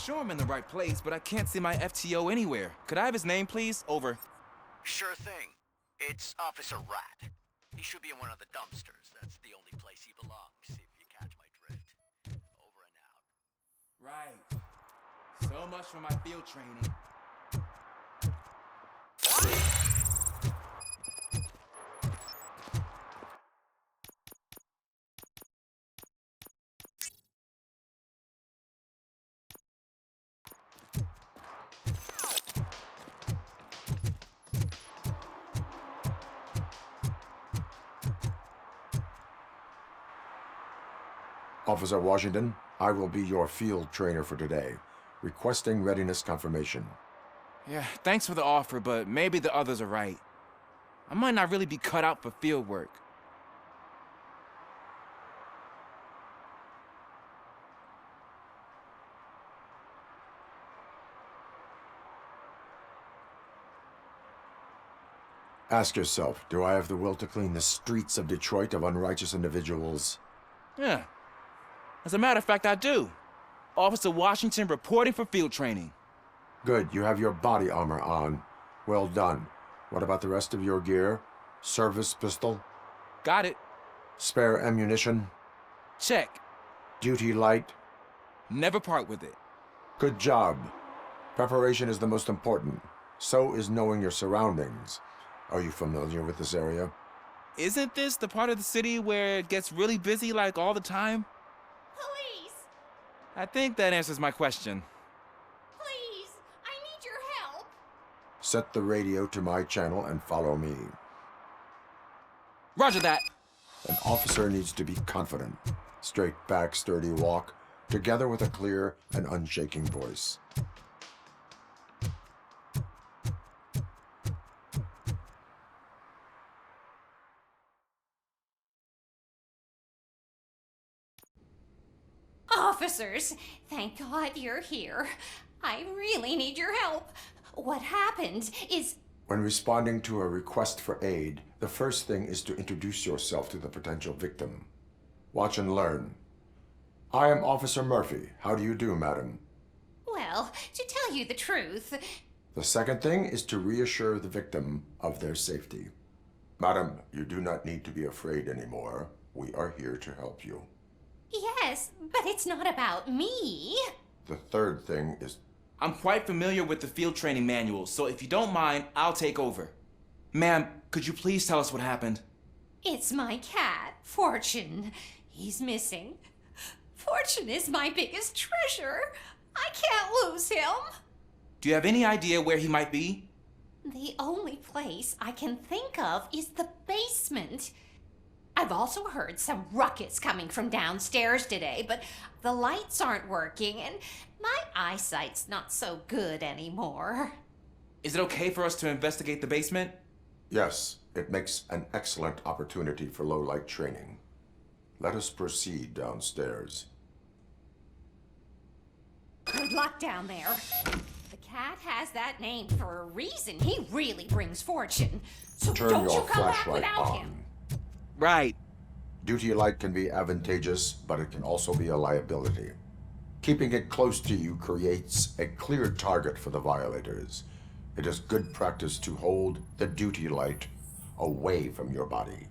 sure I'm in the right place, but I can't see my FTO anywhere. Could I have his name, please? Over. Sure thing. It's Officer Rat. He should be in one of the dumpsters. That's the only place he belongs, if you catch my drift. Over and out. Right. So much for my field training. Officer Washington, I will be your field trainer for today. Requesting readiness confirmation. Yeah, thanks for the offer, but maybe the others are right. I might not really be cut out for field work. Ask yourself, do I have the will to clean the streets of Detroit of unrighteous individuals? Yeah. As a matter of fact, I do. Officer Washington reporting for field training. Good, you have your body armor on. Well done. What about the rest of your gear? Service pistol? Got it. Spare ammunition? Check. Duty light? Never part with it. Good job. Preparation is the most important. So is knowing your surroundings. Are you familiar with this area? Isn't this the part of the city where it gets really busy like all the time? Police! I think that answers my question. Please! I need your help! Set the radio to my channel and follow me. Roger that. An officer needs to be confident. Straight back, sturdy walk, together with a clear and unshaking voice. Officers, thank God you're here. I really need your help. What happened is... When responding to a request for aid, the first thing is to introduce yourself to the potential victim. Watch and learn. I am Officer Murphy. How do you do, madam? Well, to tell you the truth... The second thing is to reassure the victim of their safety. Madam, you do not need to be afraid anymore. We are here to help you. Yes, but it's not about me. The third thing is... I'm quite familiar with the field training manual, so if you don't mind, I'll take over. Ma'am, could you please tell us what happened? It's my cat, Fortune. He's missing. Fortune is my biggest treasure. I can't lose him. Do you have any idea where he might be? The only place I can think of is the basement. I've also heard some ruckus coming from downstairs today, but the lights aren't working and my eyesight's not so good anymore. Is it okay for us to investigate the basement? Yes, it makes an excellent opportunity for low-light training. Let us proceed downstairs. Good luck down there. The cat has that name for a reason. He really brings fortune. So Turn don't your you come back flashlight without on. him. Right. Duty light can be advantageous, but it can also be a liability. Keeping it close to you creates a clear target for the violators. It is good practice to hold the duty light away from your body.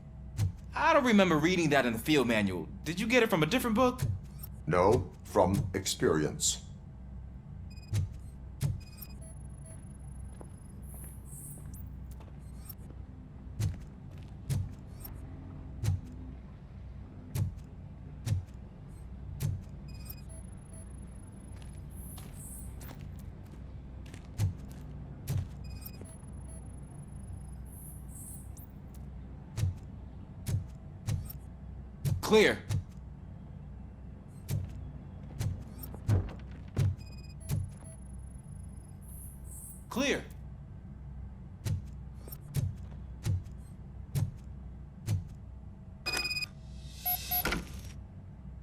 I don't remember reading that in the field manual. Did you get it from a different book? No, from experience. Clear. Clear.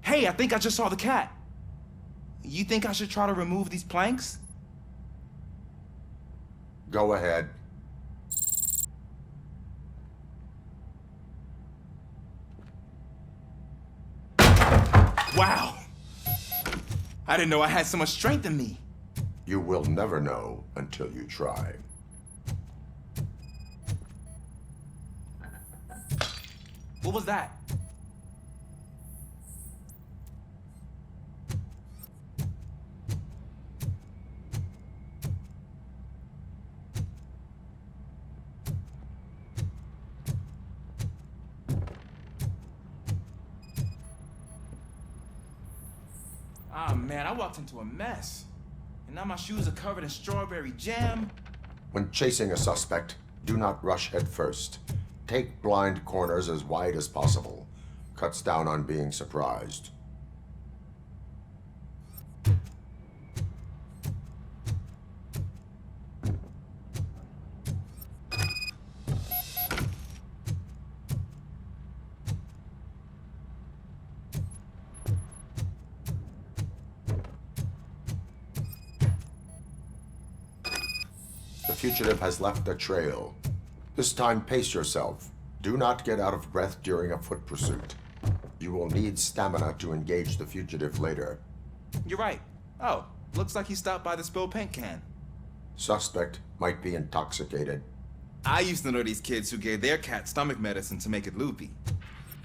Hey, I think I just saw the cat. You think I should try to remove these planks? Go ahead. Wow. I didn't know I had so much strength in me. You will never know until you try. What was that? Ah, man, I walked into a mess. And now my shoes are covered in strawberry jam. When chasing a suspect, do not rush head first. Take blind corners as wide as possible. Cuts down on being surprised. The fugitive has left a trail. This time, pace yourself. Do not get out of breath during a foot pursuit. You will need stamina to engage the fugitive later. You're right. Oh, looks like he stopped by the spilled paint can. Suspect might be intoxicated. I used to know these kids who gave their cat stomach medicine to make it loopy.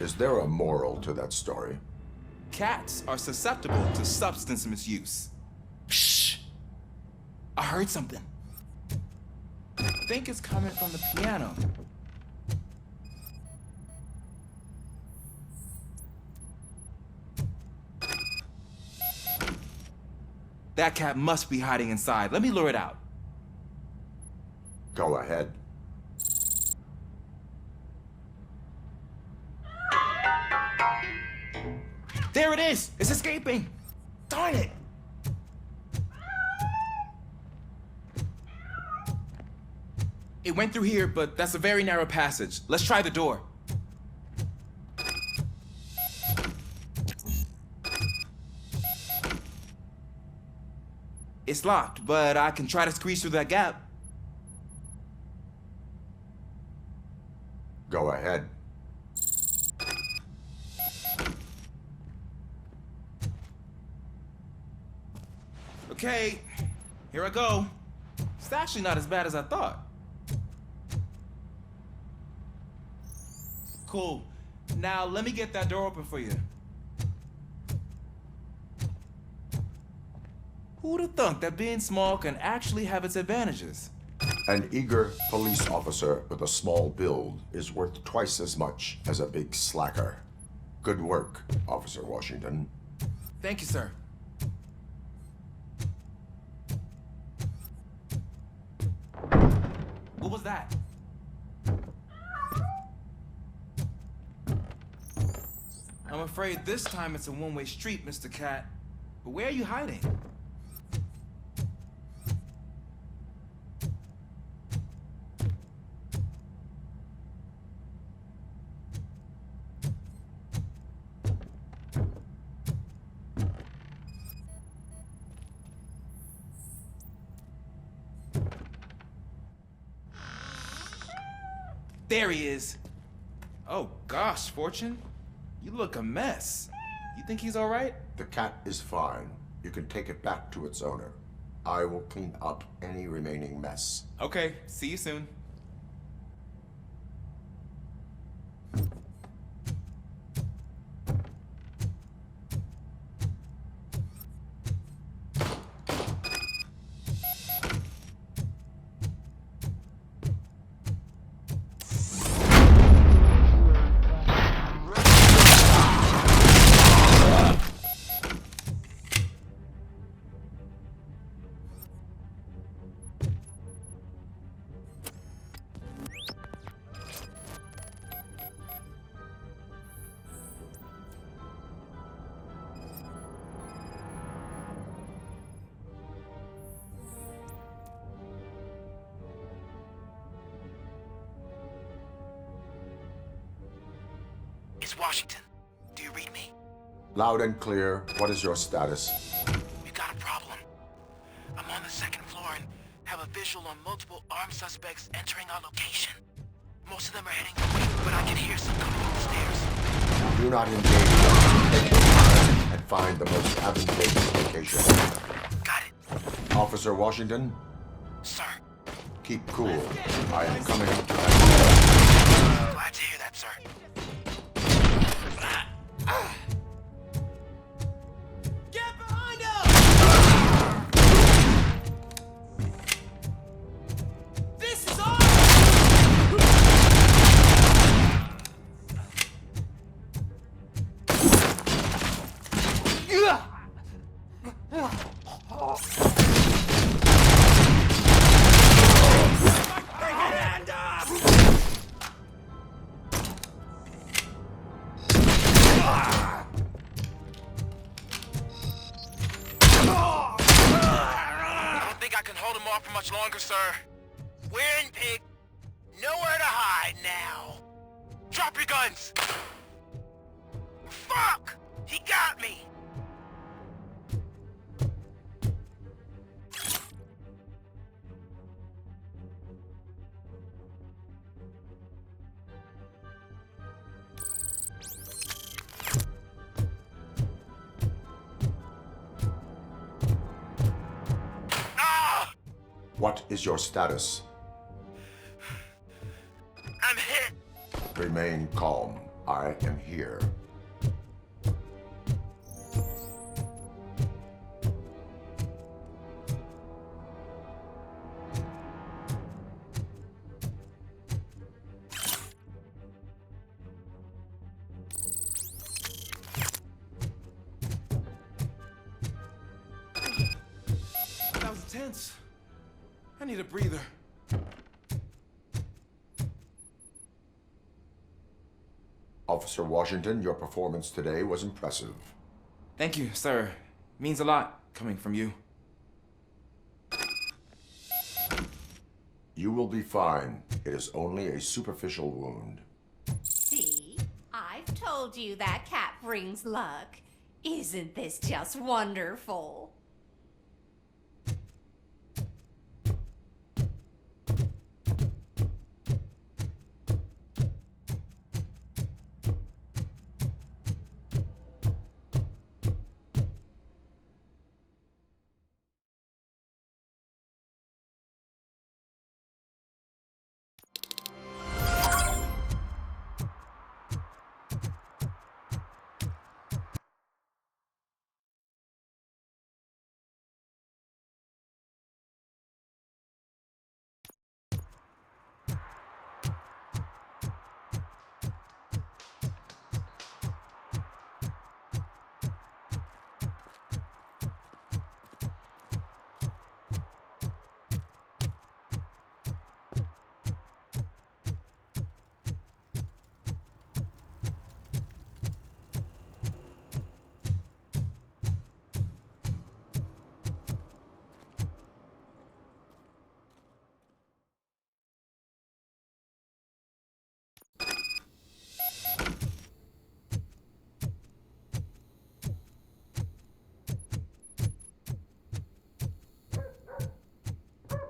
Is there a moral to that story? Cats are susceptible to substance misuse. Shh! I heard something. I think it's coming from the piano. That cat must be hiding inside. Let me lure it out. Go ahead. There it is! It's escaping! Darn it! It went through here, but that's a very narrow passage. Let's try the door. It's locked, but I can try to squeeze through that gap. Go ahead. Okay, here I go. It's actually not as bad as I thought. Cool. Now let me get that door open for you. Who'd have thunk that being small can actually have its advantages? An eager police officer with a small build is worth twice as much as a big slacker. Good work, Officer Washington. Thank you, sir. What was that? I'm afraid this time it's a one-way street, Mr. Cat. But where are you hiding? There he is. Oh gosh, Fortune. You look a mess. You think he's all right? The cat is fine. You can take it back to its owner. I will clean up any remaining mess. Okay, see you soon. It's Washington. Do you read me? Loud and clear. What is your status? We got a problem. I'm on the second floor and have a visual on multiple armed suspects entering our location. Most of them are heading away, but I can hear some coming up the stairs. Do not engage them. Take your time and find the most advantageous location. Got it. Officer Washington, Sir. keep cool. I am coming up to that. Glad to hear that, sir. Get behind us! This is ours! Hand up! I don't think I can hold him off for much longer, sir. We're in, pig. Nowhere to hide now. Drop your guns! Fuck! He got me! Ah! What is your status? I'm hit! Remain calm. I am here. That was intense. I need a breather. Officer Washington, your performance today was impressive. Thank you, sir. Means a lot coming from you. You will be fine. It is only a superficial wound. See? I've told you that cat brings luck. Isn't this just wonderful?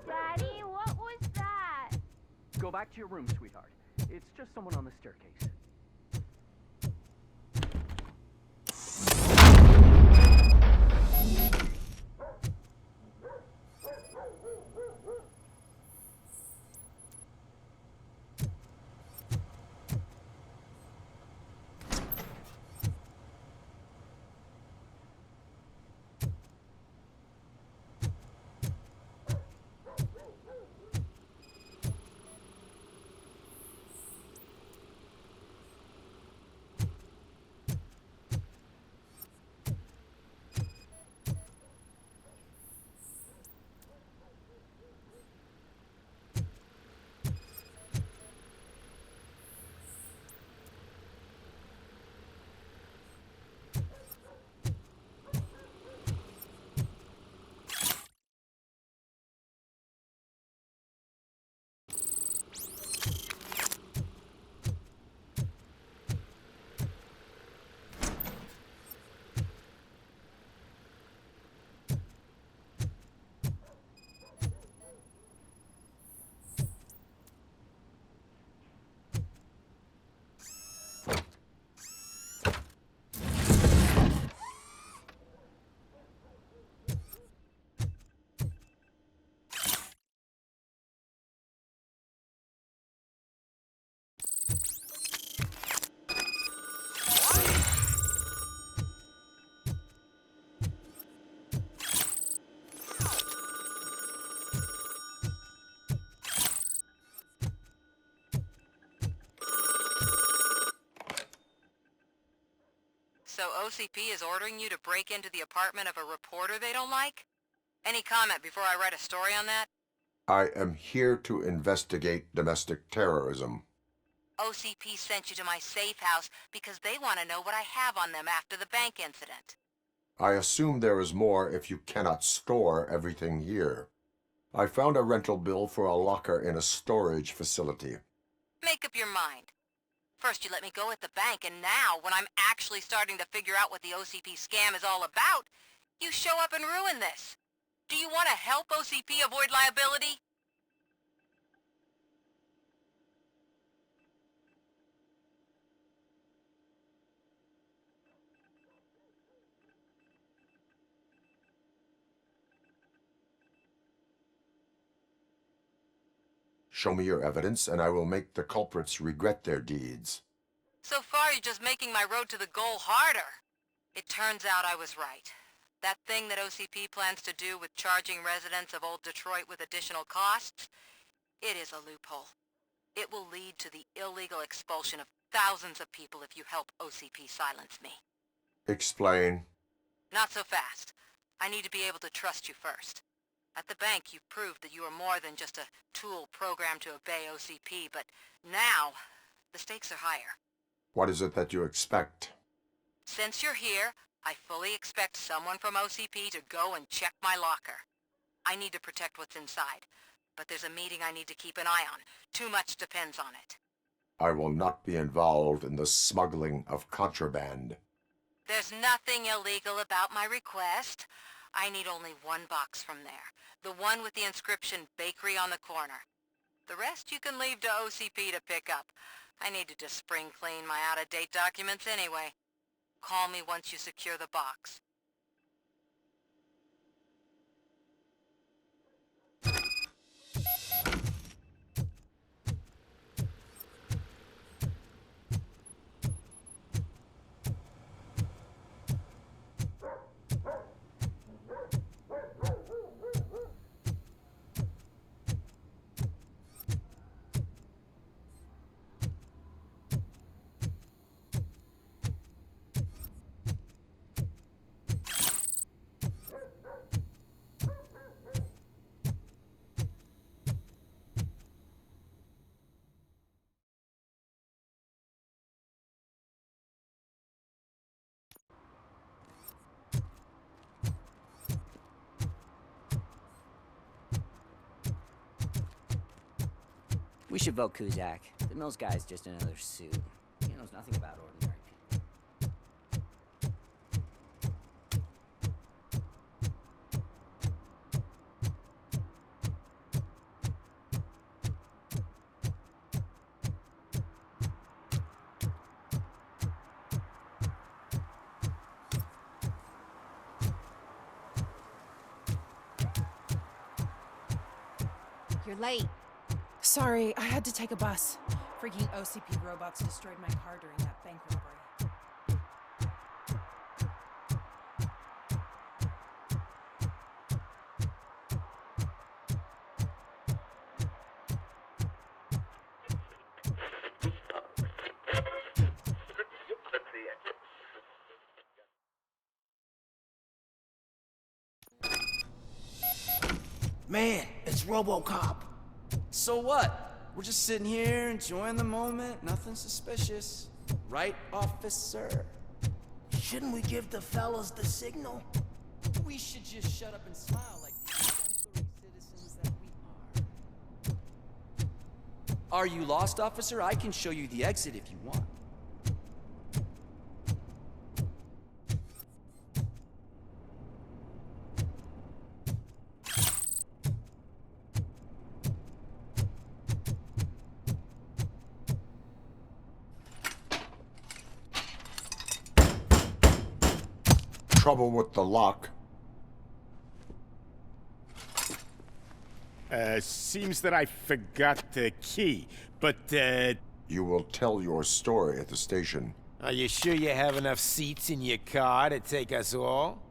Daddy, what was that? Go back to your room, sweetheart. It's just someone on the staircase. OCP is ordering you to break into the apartment of a reporter they don't like? Any comment before I write a story on that? I am here to investigate domestic terrorism. OCP sent you to my safe house because they want to know what I have on them after the bank incident. I assume there is more if you cannot store everything here. I found a rental bill for a locker in a storage facility. Make up your mind. First you let me go at the bank, and now, when I'm actually starting to figure out what the OCP scam is all about, you show up and ruin this. Do you want to help OCP avoid liability? Show me your evidence, and I will make the culprits regret their deeds. So far, you're just making my road to the goal harder. It turns out I was right. That thing that OCP plans to do with charging residents of Old Detroit with additional costs, it is a loophole. It will lead to the illegal expulsion of thousands of people if you help OCP silence me. Explain. Not so fast. I need to be able to trust you first. At the bank, you've proved that you are more than just a tool programmed to obey OCP, but now, the stakes are higher. What is it that you expect? Since you're here, I fully expect someone from OCP to go and check my locker. I need to protect what's inside, but there's a meeting I need to keep an eye on. Too much depends on it. I will not be involved in the smuggling of contraband. There's nothing illegal about my request. I need only one box from there. The one with the inscription Bakery on the corner. The rest you can leave to OCP to pick up. I need to just spring clean my out-of-date documents anyway. Call me once you secure the box. We should vote Kuzak. The Mills guy's just another suit. He knows nothing about ordinary people. You're late. Sorry, I had to take a bus. Freaking OCP robots destroyed my car during that bank robbery. Man, it's Robocop. So what? We're just sitting here enjoying the moment, nothing suspicious. Right, officer? Shouldn't we give the fellas the signal? We should just shut up and smile like the exemplary citizens that we are. Are you lost, officer? I can show you the exit if you want. Trouble with the lock. Seems that I forgot the key, but, You will tell your story at the station. Are you sure you have enough seats in your car to take us all?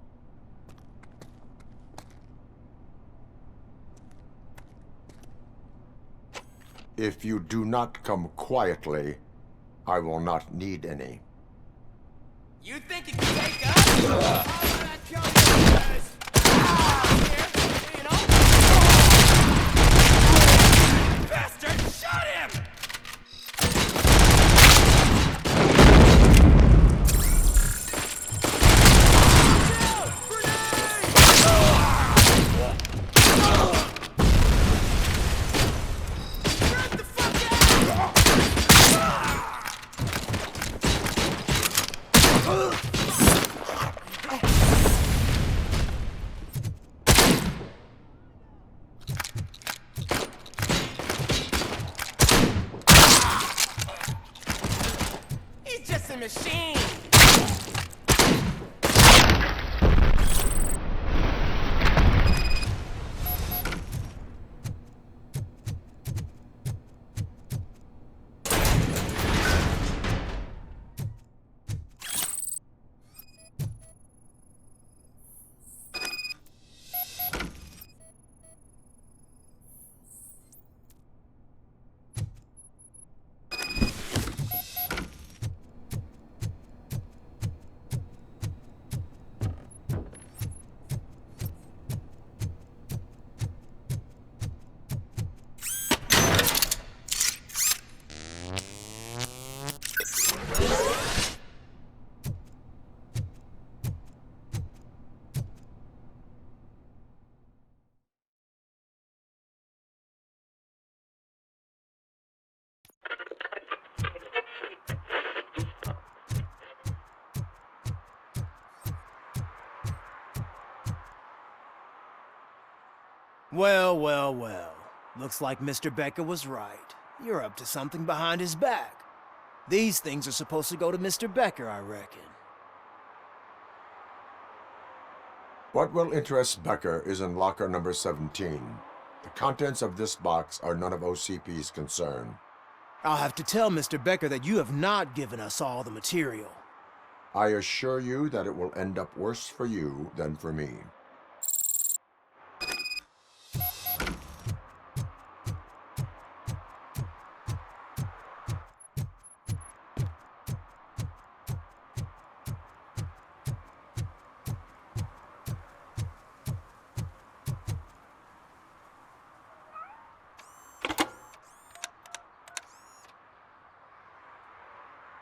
If you do not come quietly, I will not need any. You think you can take us? How did I kill you guys? Here, you know? Bastard, shot him! He's just a machine. Well, well, well. Looks like Mr. Becker was right. You're up to something behind his back. These things are supposed to go to Mr. Becker, I reckon. What will interest Becker is in locker number 17. The contents of this box are none of OCP's concern. I'll have to tell Mr. Becker that you have not given us all the material. I assure you that it will end up worse for you than for me.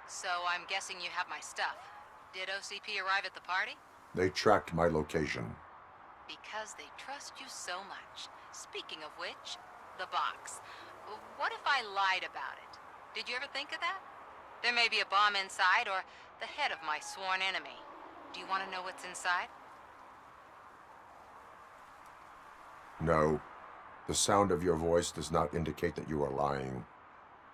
So I'm guessing you have my stuff. Did OCP arrive at the party? They tracked my location. Because they trust you so much. Speaking of which, the box. What if I lied about it? Did you ever think of that? There may be a bomb inside or the head of my sworn enemy. Do you want to know what's inside? No. The sound of your voice does not indicate that you are lying.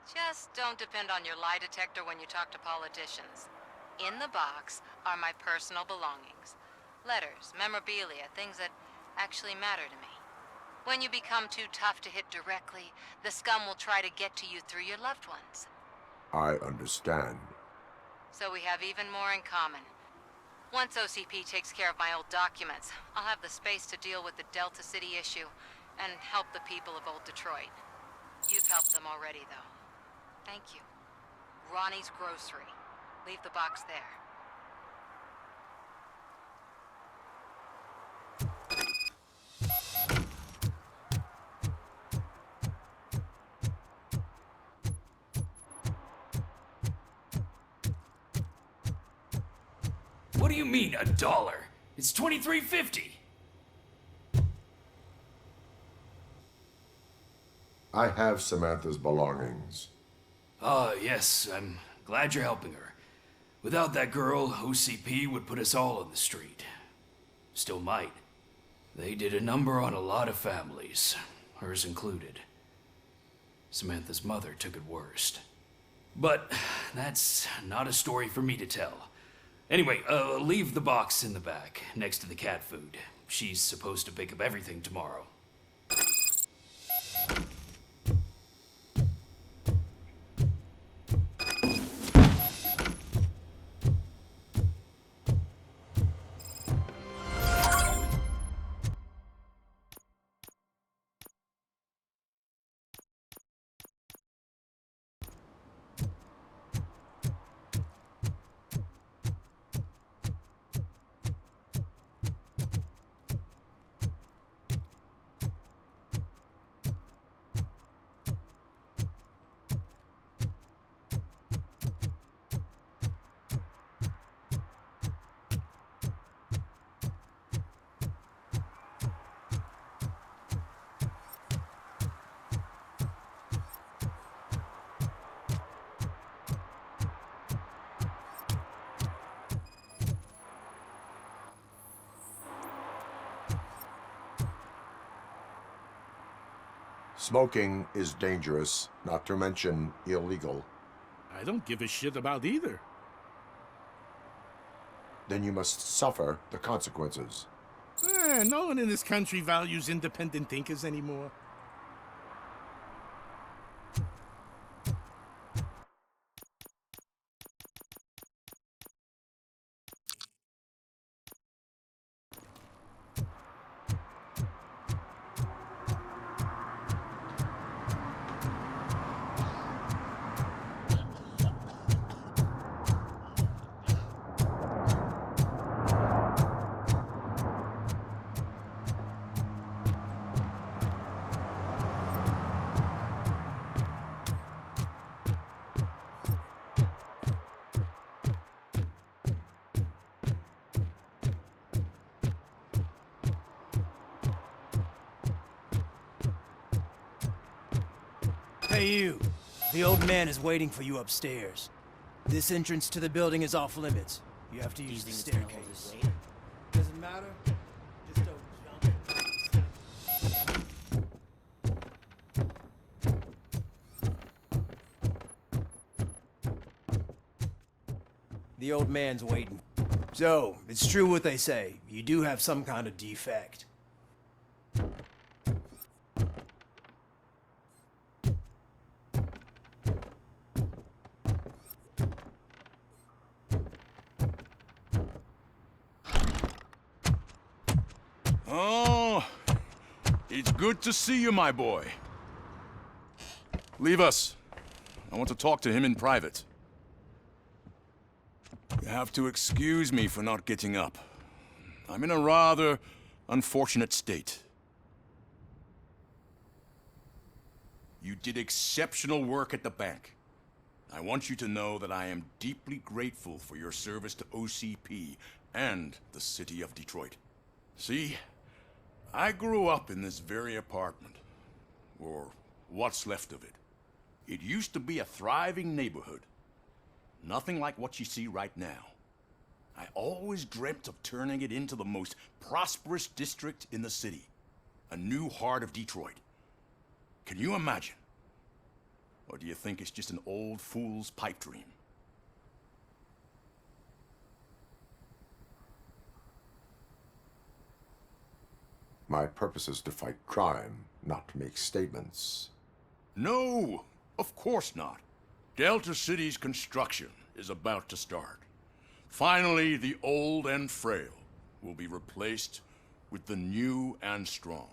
Just don't depend on your lie detector when you talk to politicians. In the box are my personal belongings. Letters, memorabilia, things that actually matter to me. When you become too tough to hit directly, the scum will try to get to you through your loved ones. I understand. So we have even more in common. Once OCP takes care of my old documents, I'll have the space to deal with the Delta City issue and help the people of Old Detroit. You've helped them already, though. Thank you. Ronnie's Grocery. Leave the box there. What do you mean, $1? It's $23.50. I have Samantha's belongings. Ah, yes, I'm glad you're helping her. Without that girl, OCP would put us all on the street. Still might. They did a number on a lot of families, hers included. Samantha's mother took it worst. But that's not a story for me to tell. Anyway, leave the box in the back, next to the cat food. She's supposed to pick up everything tomorrow. Smoking is dangerous, not to mention illegal. I don't give a shit about either. Then you must suffer the consequences. No one in this country values independent thinkers anymore. Hey, you. The old man is waiting for you upstairs. This entrance to the building is off limits. You have to use the staircase. Doesn't matter. Just don't jump. The old man's waiting. So, it's true what they say. You do have some kind of defect. Oh, it's good to see you, my boy. Leave us. I want to talk to him in private. You have to excuse me for not getting up. I'm in a rather unfortunate state. You did exceptional work at the bank. I want you to know that I am deeply grateful for your service to OCP and the city of Detroit. See, I grew up in this very apartment, or what's left of it. It used to be a thriving neighborhood. Nothing like what you see right now. I always dreamt of turning it into the most prosperous district in the city. A new heart of Detroit. Can you imagine? Or do you think it's just an old fool's pipe dream? My purpose is to fight crime, not to make statements. No, of course not. Delta City's construction is about to start. Finally, the old and frail will be replaced with the new and strong.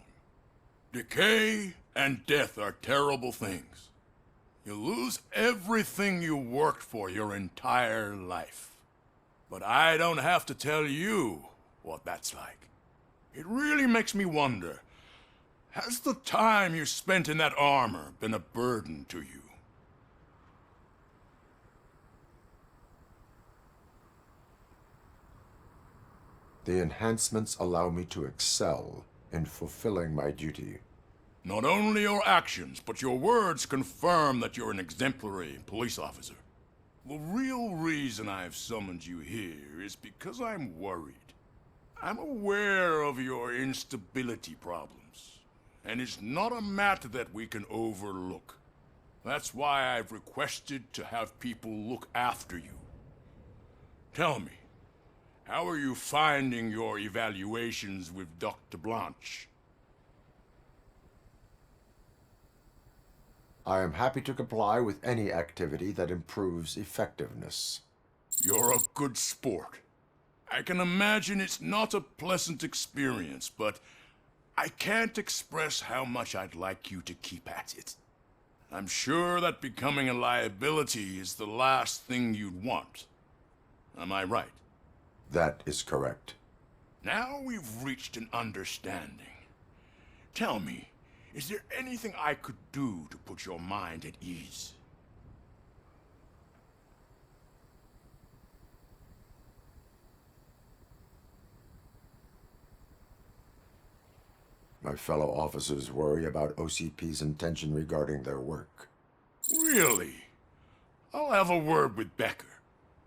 Decay and death are terrible things. You lose everything you worked for your entire life. But I don't have to tell you what that's like. It really makes me wonder, has the time you spent in that armor been a burden to you? The enhancements allow me to excel in fulfilling my duty. Not only your actions, but your words confirm that you're an exemplary police officer. The real reason I've summoned you here is because I'm worried. I'm aware of your instability problems, and it's not a matter that we can overlook. That's why I've requested to have people look after you. Tell me, how are you finding your evaluations with Dr. Blanche? I am happy to comply with any activity that improves effectiveness. You're a good sport. I can imagine it's not a pleasant experience, but I can't express how much I'd like you to keep at it. I'm sure that becoming a liability is the last thing you'd want. Am I right? That is correct. Now we've reached an understanding. Tell me, is there anything I could do to put your mind at ease? My fellow officers worry about OCP's intention regarding their work. Really? I'll have a word with Becker.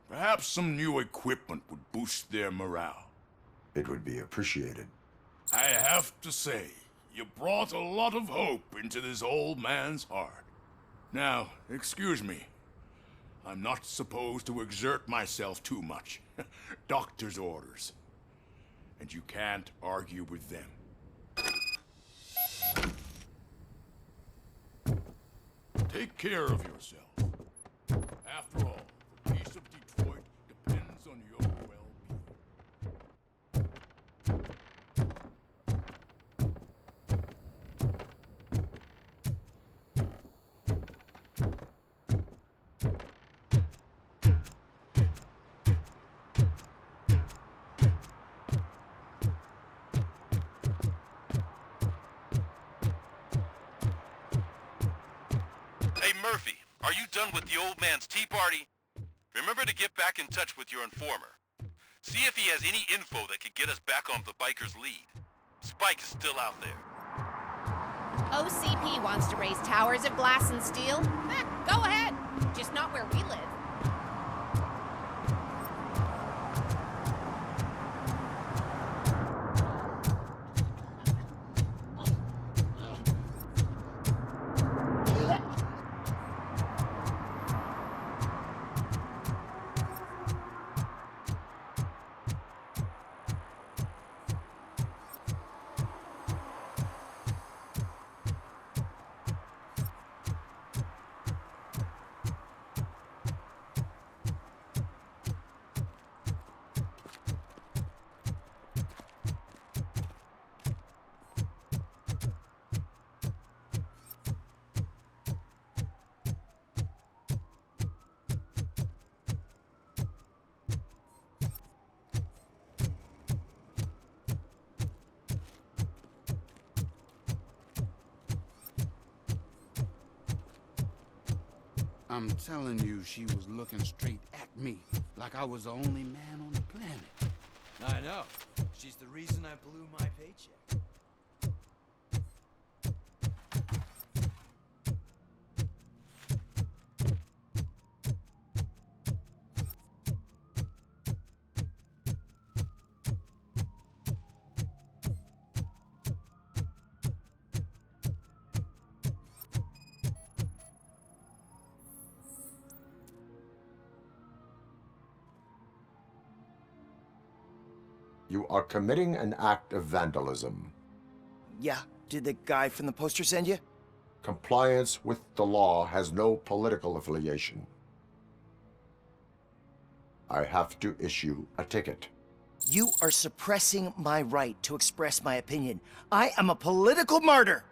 Perhaps some new equipment would boost their morale. It would be appreciated. I have to say, You brought a lot of hope into this old man's heart. Now, excuse me. I'm not supposed to exert myself too much. Doctor's orders. And you can't argue with them. Take care of yourself. After all, the peace of Detroit depends on your well-being. Hey, Murphy, are you done with the old man's tea party? Remember to get back in touch with your informer. See if he has any info that could get us back on the biker's lead. Spike is still out there. OCP wants to raise towers of glass and steel. Go ahead. Just not where we live. I'm telling you, she was looking straight at me, like I was the only man on the planet. I know. She's the reason I blew my paycheck. You are committing an act of vandalism. Yeah, did the guy from the poster send you? Compliance with the law has no political affiliation. I have to issue a ticket. You are suppressing my right to express my opinion. I am a political martyr!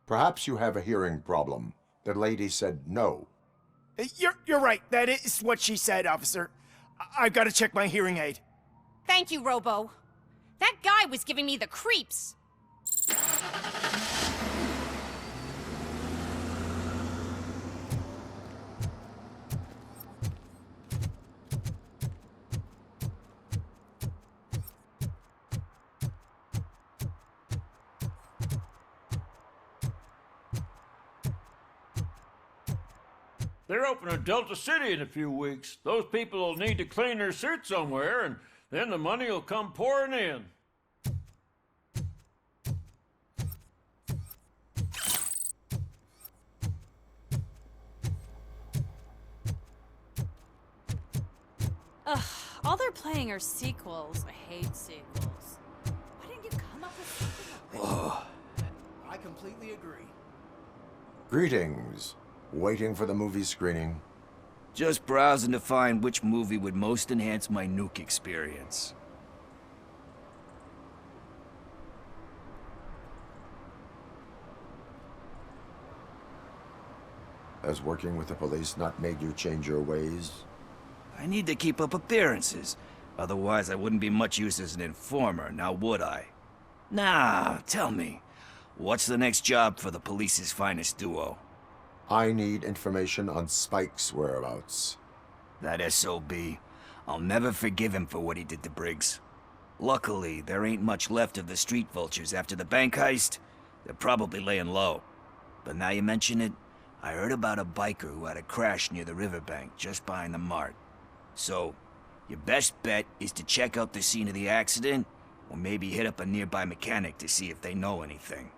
Perhaps you have a hearing problem. The lady said no. You're right. That is what she said, officer. I've got to check my hearing aid. Thank you, Robo. That guy was giving me the creeps. They're opening Delta City in a few weeks. Those people will need to clean their suits somewhere, and then the money will come pouring in. Ugh, all they're playing are sequels. I hate sequels. Why didn't you come up with something original? I completely agree. Greetings. Waiting for the movie screening. Just browsing to find which movie would most enhance my nuke experience. Has working with the police not made you change your ways? I need to keep up appearances. Otherwise, I wouldn't be much use as an informer, now would I? Nah, tell me. What's the next job for the police's finest duo? I need information on Spike's whereabouts. That SOB. I'll never forgive him for what he did to Briggs. Luckily, there ain't much left of the street vultures after the bank heist. They're probably laying low. But now you mention it, I heard about a biker who had a crash near the riverbank just behind the mart. So, your best bet is to check out the scene of the accident, or maybe hit up a nearby mechanic to see if they know anything.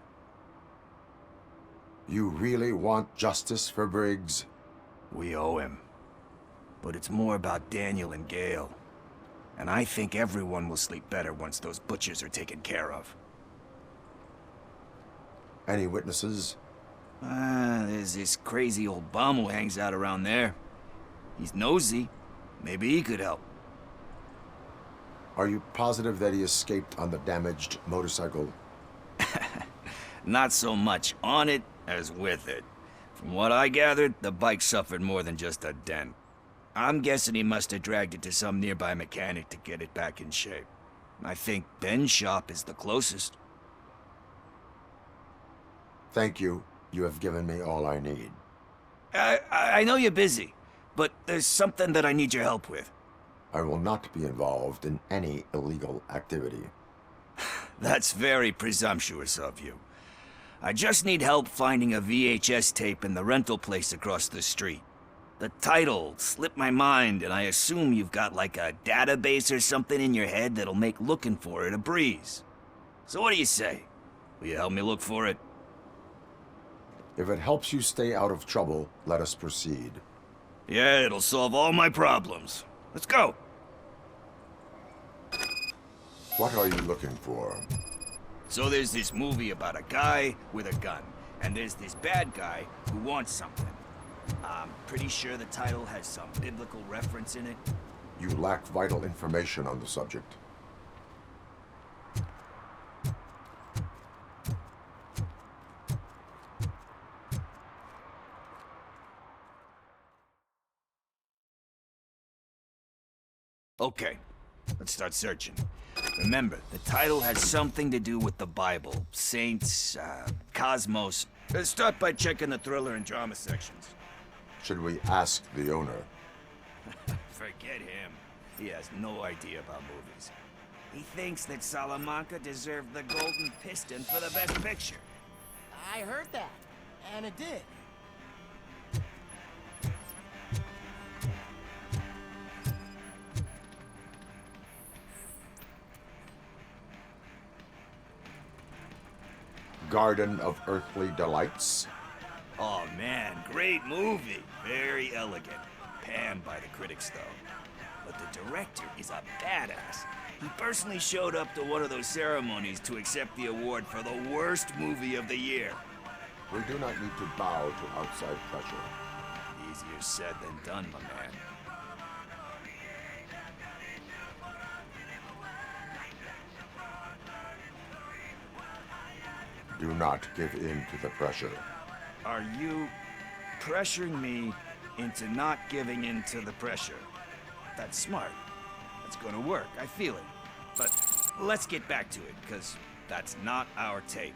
You really want justice for Briggs? We owe him. But it's more about Daniel and Gale. And I think everyone will sleep better once those butchers are taken care of. Any witnesses? There's this crazy old bum who hangs out around there. He's nosy. Maybe he could help. Are you positive that he escaped on the damaged motorcycle? Not so much on it as with it. From what I gathered, the bike suffered more than just a dent. I'm guessing he must have dragged it to some nearby mechanic to get it back in shape. I think Ben's shop is the closest. Thank you. You have given me all I need. I know you're busy, but there's something that I need your help with. I will not be involved in any illegal activity. That's very presumptuous of you. I just need help finding a VHS tape in the rental place across the street. The title slipped my mind, and I assume you've got like a database or something in your head that'll make looking for it a breeze. So what do you say? Will you help me look for it? If it helps you stay out of trouble, let us proceed. Yeah, it'll solve all my problems. Let's go. What are you looking for? So there's this movie about a guy with a gun, and there's this bad guy who wants something. I'm pretty sure the title has some biblical reference in it. You lack vital information on the subject. Okay, let's start searching. Remember, the title has something to do with the Bible, saints, cosmos. Let's start by checking the thriller and drama sections. Should we ask the owner? Forget him. He has no idea about movies. He thinks that Salamanca deserved the Golden Piston for the Best Picture. I heard that, and it did. Garden of Earthly Delights? Oh man, great movie. Very elegant. Panned by the critics though. But the director is a badass. He personally showed up to one of those ceremonies to accept the award for the worst movie of the year. We do not need to bow to outside pressure. Easier said than done, my man. Do not give in to the pressure. Are you pressuring me into not giving in to the pressure? That's smart. That's gonna work, I feel it. But let's get back to it, because that's not our tape.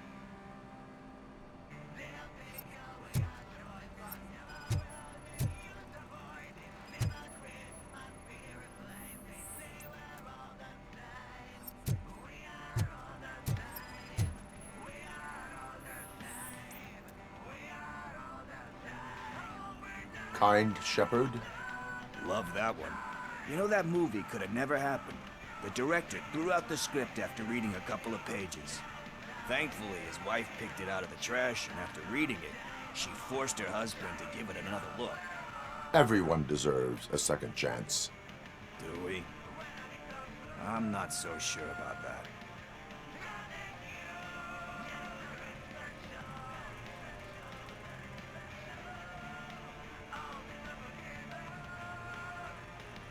Kind Shepherd? Love that one. You know, that movie could have never happened. The director threw out the script after reading a couple of pages. Thankfully, his wife picked it out of the trash, and after reading it, she forced her husband to give it another look. Everyone deserves a second chance. Do we? I'm not so sure about that.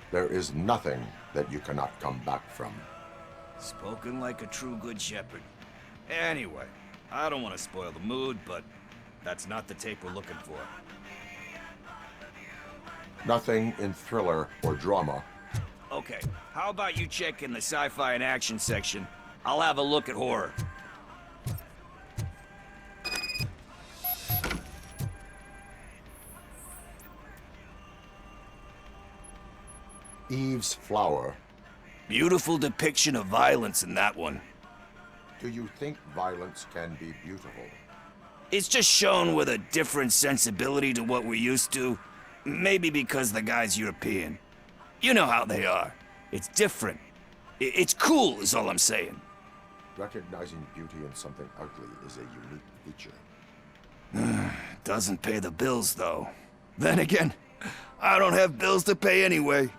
There is nothing that you cannot come back from. Spoken like a true good shepherd. Anyway, I don't want to spoil the mood, but that's not the tape we're looking for. Nothing in thriller or drama. Okay, how about you check in the sci-fi and action section? I'll have a look at horror. Eve's Flower. Beautiful depiction of violence in that one. Do you think violence can be beautiful? It's just shown with a different sensibility to what we're used to. Maybe because the guy's European. You know how they are. It's different. It's cool, is all I'm saying. Recognizing beauty in something ugly is a unique feature. Doesn't pay the bills, though. Then again, I don't have bills to pay anyway.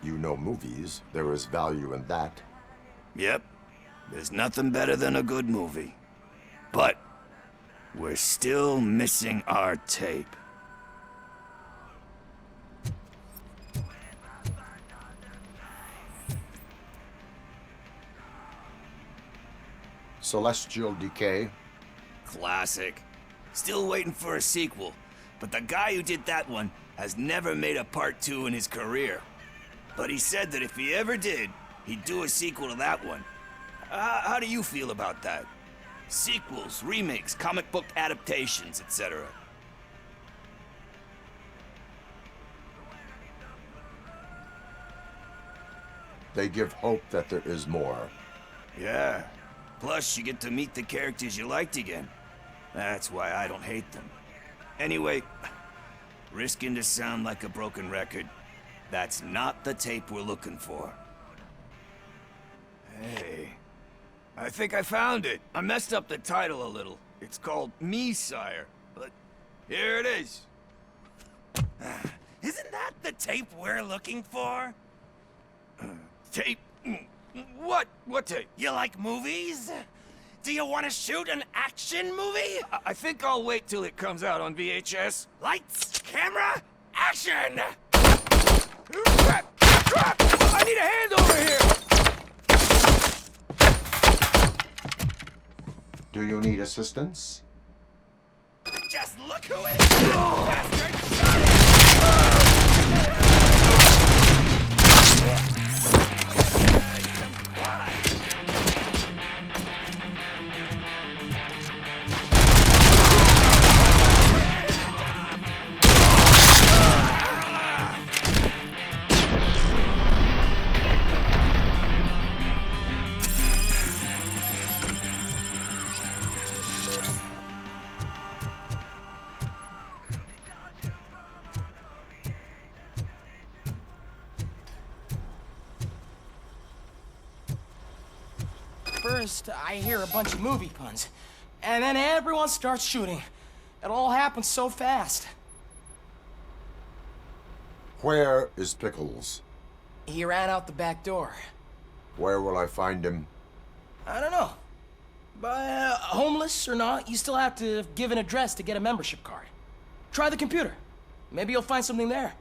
You know movies. There is value in that. Yep. There's nothing better than a good movie. But we're still missing our tape. Celestial Decay. Classic. Still waiting for a sequel. But the guy who did that one has never made a part 2 in his career. But he said that if he ever did, he'd do a sequel to that one. How do you feel about that? Sequels, remakes, comic book adaptations, etc. They give hope that there is more. Yeah. Plus, you get to meet the characters you liked again. That's why I don't hate them. Anyway, risking to sound like a broken record, that's not the tape we're looking for. Hey, I think I found it. I messed up the title a little. It's called Me, Sire, but here it is. Isn't that the tape we're looking for? Tape? What? What tape? You like movies? Do you want to shoot an action movie? I think I'll wait till it comes out on VHS. Lights, camera, action! Crap! Crap! I need a hand over here! Do you need assistance? Just look who it is! Bastard! First, I hear a bunch of movie puns, and then everyone starts shooting. It all happens so fast. Where is Pickles? He ran out the back door. Where will I find him? I don't know. But homeless or not, you still have to give an address to get a membership card. Try the computer. Maybe you'll find something there.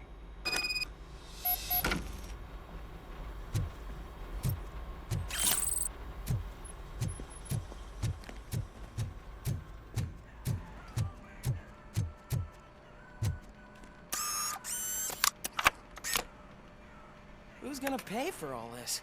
Who's gonna pay for all this?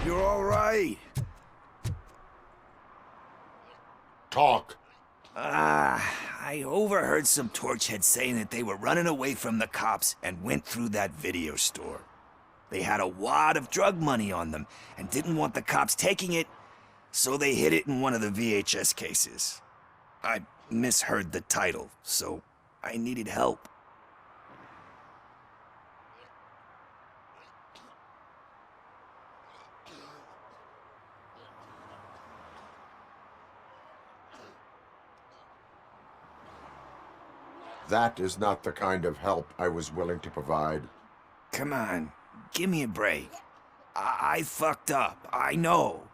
You're all right. Talk. I I overheard some torchheads saying that they were running away from the cops and went through that video store. They had a wad of drug money on them and didn't want the cops taking it, so they hid it in one of the VHS cases. I misheard the title, so I needed help. That is not the kind of help I was willing to provide. Come on, give me a break. I fucked up, I know.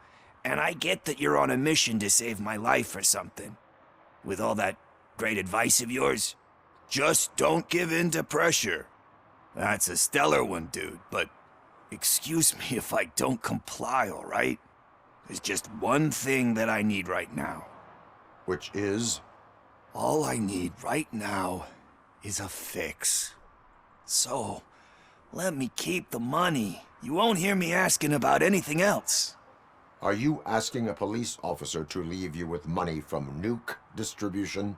And I get that you're on a mission to save my life or something. With all that great advice of yours, just don't give in to pressure. That's a stellar one, dude, but excuse me if I don't comply, all right? There's just one thing that I need right now. Which is? All I need right now is a fix. So, let me keep the money. You won't hear me asking about anything else. Are you asking a police officer to leave you with money from nuke distribution?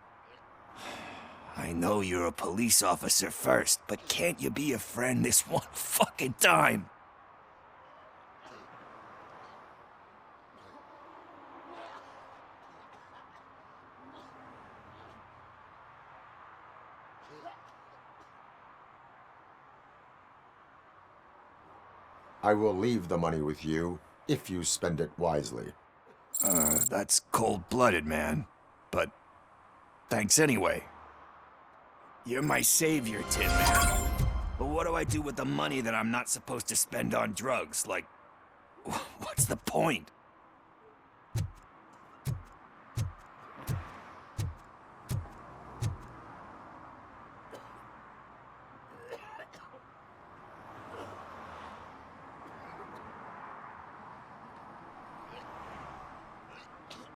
I know you're a police officer first, but can't you be a friend this one fucking time? I will leave the money with you if you spend it wisely. That's cold-blooded, man. But thanks anyway. You're my savior, Tin Man. But what do I do with the money that I'm not supposed to spend on drugs? Like, what's the point?